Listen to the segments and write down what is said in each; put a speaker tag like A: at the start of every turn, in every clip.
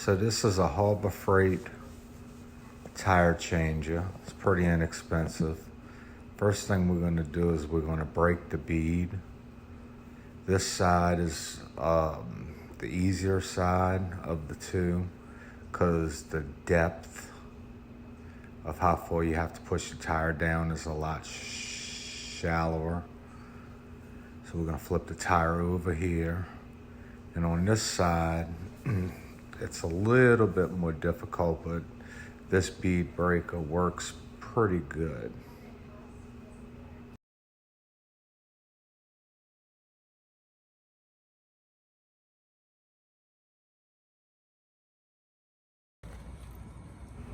A: So this is a Harbor Freight tire changer. It's pretty inexpensive. First thing we're going to do is we're going to break the bead. This side is the easier side of the two because the depth of how far you have to push the tire down is a lot shallower. So we're going to flip the tire over here. And on this side, it's a little bit more difficult, but this bead breaker works pretty good.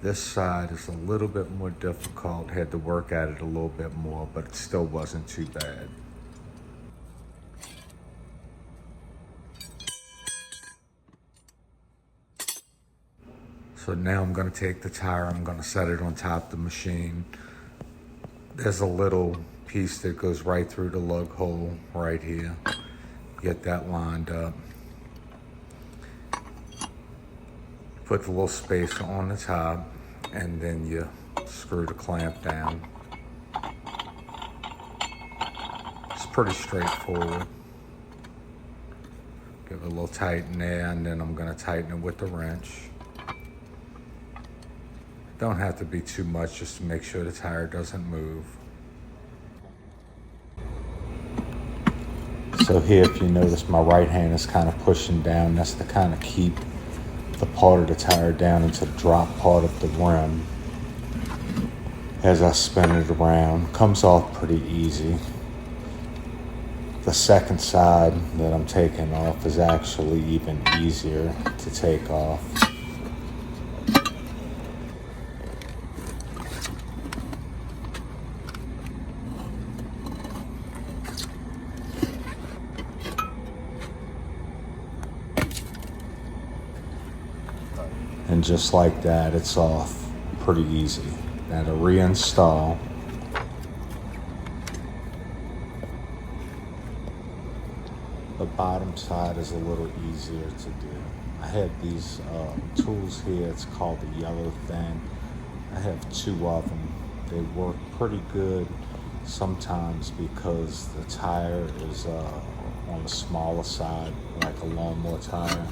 A: This side is a little bit more difficult. Had to work at it a little bit more, but it still wasn't too bad. So now I'm going to take the tire, I'm going to set it on top of the machine. There's a little piece that goes right through the lug hole right here. Get that lined up. Put the little spacer on the top, and then you screw the clamp down. It's pretty straightforward. Give it a little tighten there, and then I'm going to tighten it with the wrench. Don't have to be too much, just to make sure the tire doesn't move. So here, if you notice, my right hand is kind of pushing down. That's to kind of keep the part of the tire down into the drop part of the rim. As I spin it around, comes off pretty easy. The second side that I'm taking off is actually even easier to take off. And just like that, it's off pretty easy. Now to reinstall, the bottom side is a little easier to do. I have these tools here. It's called the yellow thing. I have two of them. They work pretty good sometimes because the tire is on the smaller side, like a lawnmower tire.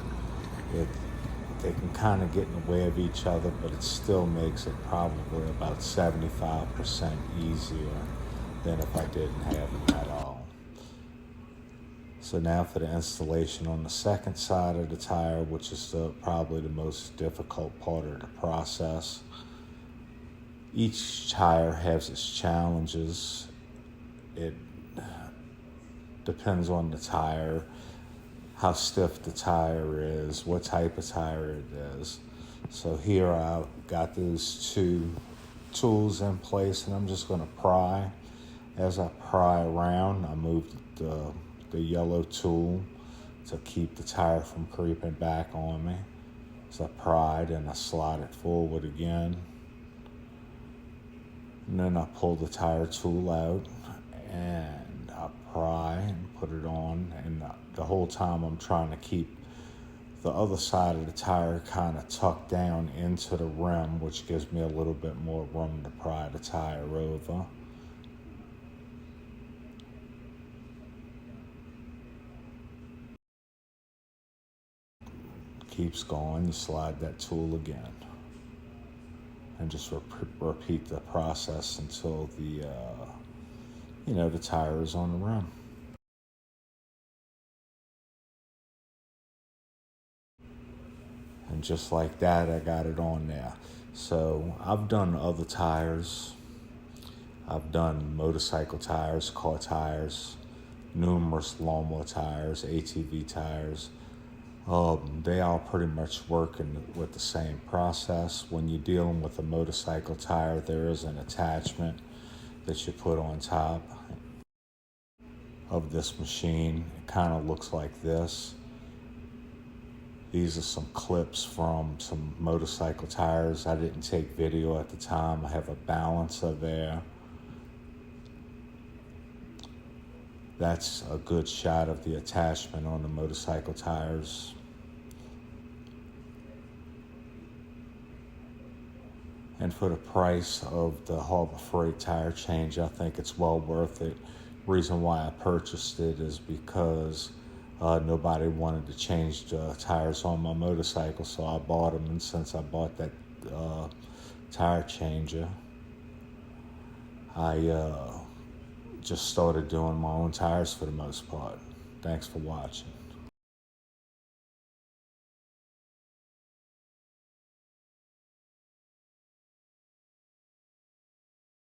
A: They can kind of get in the way of each other, but it still makes it probably about 75% easier than if I didn't have them at all. So now for the installation on the second side of the tire, which is probably the most difficult part of the process. Each tire has its challenges. It depends on the tire, how stiff the tire is, what type of tire it is. So here I've got those two tools in place, and I'm just going to pry. As I pry around, I move the yellow tool to keep the tire from creeping back on me. So I pried and I slide it forward again. And then I pull the tire tool out and I pry and put it on. And the whole time I'm trying to keep the other side of the tire kind of tucked down into the rim, which gives me a little bit more room to pry the tire over. Keeps going, you slide that tool again. And just repeat the process until the tire is on the rim. And just like that, I got it on there. So I've done other tires. I've done motorcycle tires, car tires, numerous lawnmower tires, ATV tires. They all pretty much work with the same process. When you're dealing with a motorcycle tire, there is an attachment that you put on top of this machine. It kind of looks like this. These are some clips from some motorcycle tires. I didn't take video at the time. I have a balancer there. That's a good shot of the attachment on the motorcycle tires. And for the price of the Harbor Freight tire change, I think it's well worth it. Reason why I purchased it is because nobody wanted to change the tires on my motorcycle, so I bought them. And since I bought that tire changer, I just started doing my own tires for the most part. Thanks for watching.